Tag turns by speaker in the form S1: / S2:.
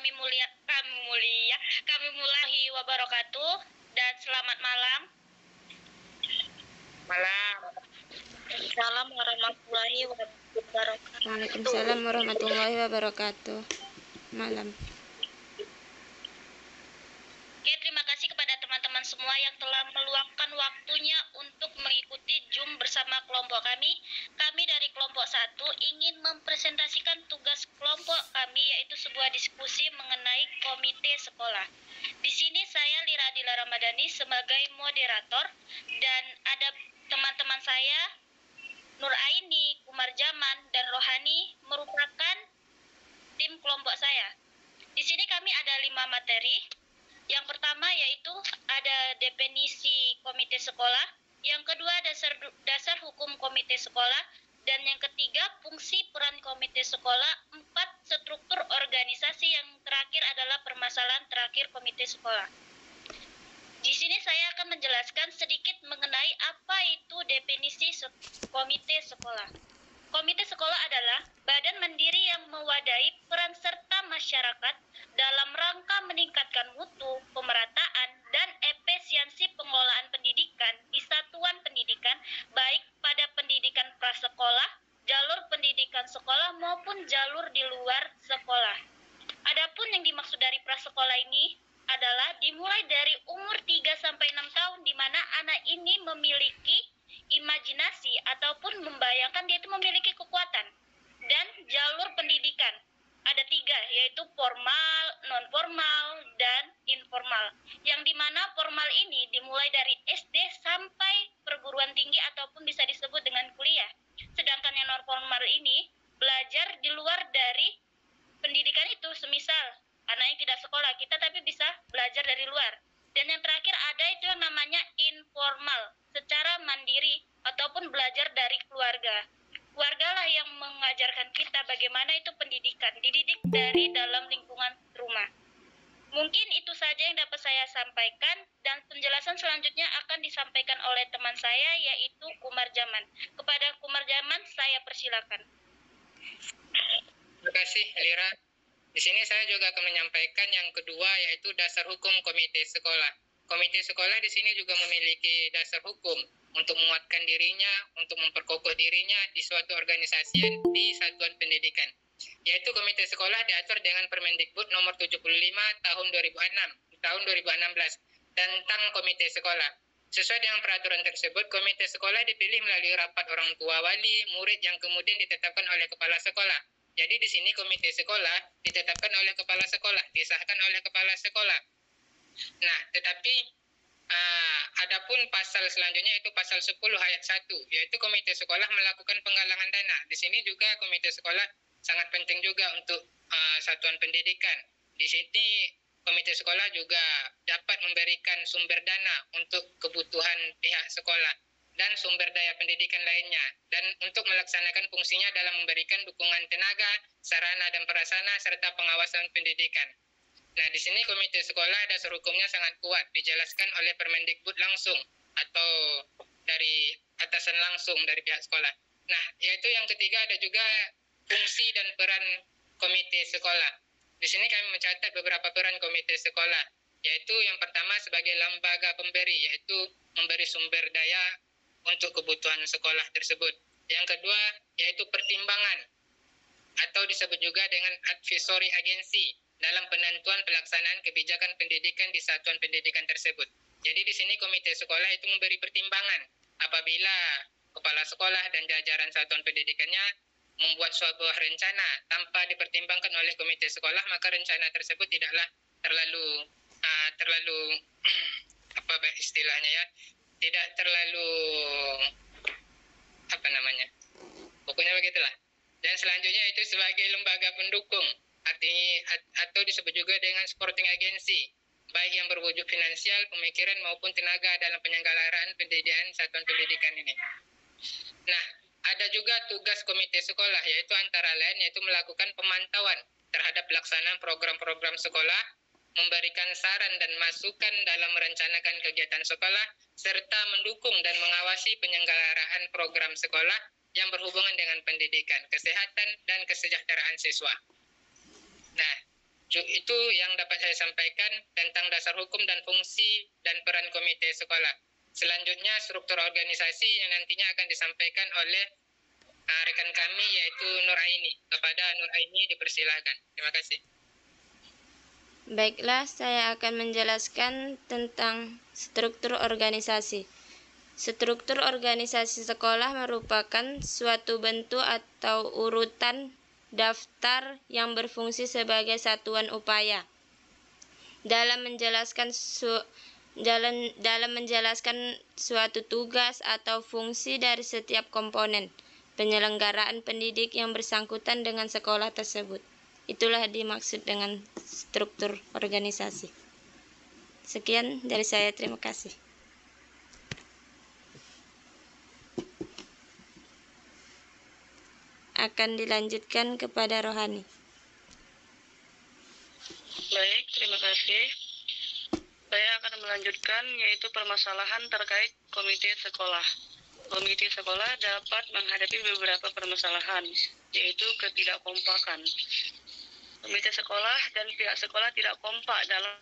S1: kami mulai wabarakatuh dan selamat malam. Assalamualaikum warahmatullahi wabarakatuh.
S2: Waalaikumsalam warahmatullahi wabarakatuh. Malam.
S1: Oke, terima kasih kepada teman-teman semua yang telah meluangkan waktunya untuk mengikuti Zoom bersama kelompok kami. Kami dari kelompok 1 ingin mempresentasikan tugas kelompok kami, yaitu sebuah diskusi mengenai komite sekolah. Di sini saya Lira Adila Ramadhani sebagai moderator dan ada teman-teman saya Nur Aini, Kumar Jaman, dan Rohani merupakan tim kelompok saya. Di sini kami ada 5 materi. Yang pertama yaitu ada definisi komite sekolah, yang kedua dasar hukum komite sekolah, dan yang ketiga fungsi peran komite sekolah, 4 struktur organisasi, yang terakhir adalah permasalahan terakhir komite sekolah. Di sini saya akan menjelaskan sedikit mengenai apa itu definisi komite sekolah. Komite sekolah adalah badan mandiri yang mewadahi peran serta masyarakat dalam rangka meningkatkan mutu, pemerataan, dan efisiensi pengelolaan pendidikan di satuan pendidikan, baik pada pendidikan prasekolah, jalur pendidikan sekolah, maupun jalur di luar sekolah. Adapun yang dimaksud dari prasekolah ini adalah dimulai dari umur 3-6 tahun, di mana anak ini memiliki imajinasi ataupun membayangkan dia itu memiliki kekuatan. Dan jalur pendidikan ada 3, yaitu formal, non formal, dan informal, yang dimana formal ini dimulai dari SD sampai perguruan tinggi ataupun bisa disebut dengan kuliah, sedangkan yang non formal ini belajar di luar dari pendidikan itu, semisal anak yang tidak sekolah kita tapi bisa belajar dari luar. Dan yang terakhir ada itu yang namanya informal, secara mandiri ataupun belajar dari keluarga. Keluarga lah yang mengajarkan kita bagaimana itu pendidikan, dididik dari dalam lingkungan rumah. Mungkin itu saja yang dapat saya sampaikan, dan penjelasan selanjutnya akan disampaikan oleh teman saya, yaitu Kumar Jaman. Kepada Kumar Jaman saya persilakan.
S3: Terima kasih, Lira. Di sini saya juga akan menyampaikan yang kedua, yaitu dasar hukum komite sekolah. Komite sekolah di sini juga memiliki dasar hukum untuk menguatkan dirinya, untuk memperkokoh dirinya di suatu organisasi di satuan pendidikan. Yaitu komite sekolah diatur dengan Permendikbud nomor 75 tahun 2016 tentang komite sekolah. Sesuai dengan peraturan tersebut, komite sekolah dipilih melalui rapat orang tua, wali, murid yang kemudian ditetapkan oleh kepala sekolah. Jadi di sini komite sekolah ditetapkan oleh kepala sekolah, disahkan oleh kepala sekolah. Nah, tetapi adapun pasal selanjutnya itu pasal 10 ayat 1, yaitu komite sekolah melakukan penggalangan dana. Di sini juga komite sekolah sangat penting juga untuk satuan pendidikan. Di sini komite sekolah juga dapat memberikan sumber dana untuk kebutuhan pihak sekolah dan sumber daya pendidikan lainnya, dan untuk melaksanakan fungsinya dalam memberikan dukungan tenaga, sarana dan prasarana serta pengawasan pendidikan. Nah, di sini komite sekolah dasar hukumnya sangat kuat, dijelaskan oleh Permendikbud langsung atau dari atasan langsung dari pihak sekolah. Nah, yaitu yang ketiga ada juga fungsi dan peran komite sekolah. Di sini kami mencatat beberapa peran komite sekolah, yaitu yang pertama sebagai lembaga pemberi, yaitu memberi sumber daya untuk kebutuhan sekolah tersebut. Yang kedua yaitu pertimbangan atau disebut juga dengan advisory agency dalam penentuan pelaksanaan kebijakan pendidikan di satuan pendidikan tersebut. Jadi di sini komite sekolah itu memberi pertimbangan apabila kepala sekolah dan jajaran satuan pendidikannya membuat sebuah rencana tanpa dipertimbangkan oleh komite sekolah, maka rencana tersebut tidaklah terlalu apa istilahnya ya, tidak terlalu pokoknya begitulah. Dan selanjutnya itu sebagai lembaga pendukung, artinya atau disebut juga dengan supporting agency, baik yang berwujud finansial, pemikiran maupun tenaga dalam penyelenggaraan pendidikan satuan pendidikan ini. Nah, ada juga tugas komite sekolah, yaitu antara lain yaitu melakukan pemantauan terhadap pelaksanaan program-program sekolah, memberikan saran dan masukan dalam merencanakan kegiatan sekolah, serta mendukung dan mengawasi penyelenggaraan program sekolah yang berhubungan dengan pendidikan, kesehatan, dan kesejahteraan siswa. Nah, Itu yang dapat saya sampaikan tentang dasar hukum dan fungsi dan peran komite sekolah. Selanjutnya struktur organisasi yang nantinya akan disampaikan oleh rekan kami yaitu Nur Aini. Kepada Nur Aini dipersilahkan. Terima kasih.
S2: Baiklah, saya akan menjelaskan tentang struktur organisasi. Struktur organisasi sekolah merupakan suatu bentuk atau urutan daftar yang berfungsi sebagai satuan upaya dalam menjalankan suatu tugas atau fungsi dari setiap komponen penyelenggaraan pendidik yang bersangkutan dengan sekolah tersebut. Itulah dimaksud dengan struktur organisasi. Sekian dari saya, terima kasih. Akan dilanjutkan kepada Rohani.
S4: Baik, terima kasih. Saya akan melanjutkan yaitu permasalahan terkait komite sekolah. Komite sekolah dapat menghadapi beberapa permasalahan, yaitu ketidakkompakan. Komite sekolah dan pihak sekolah tidak kompak dalam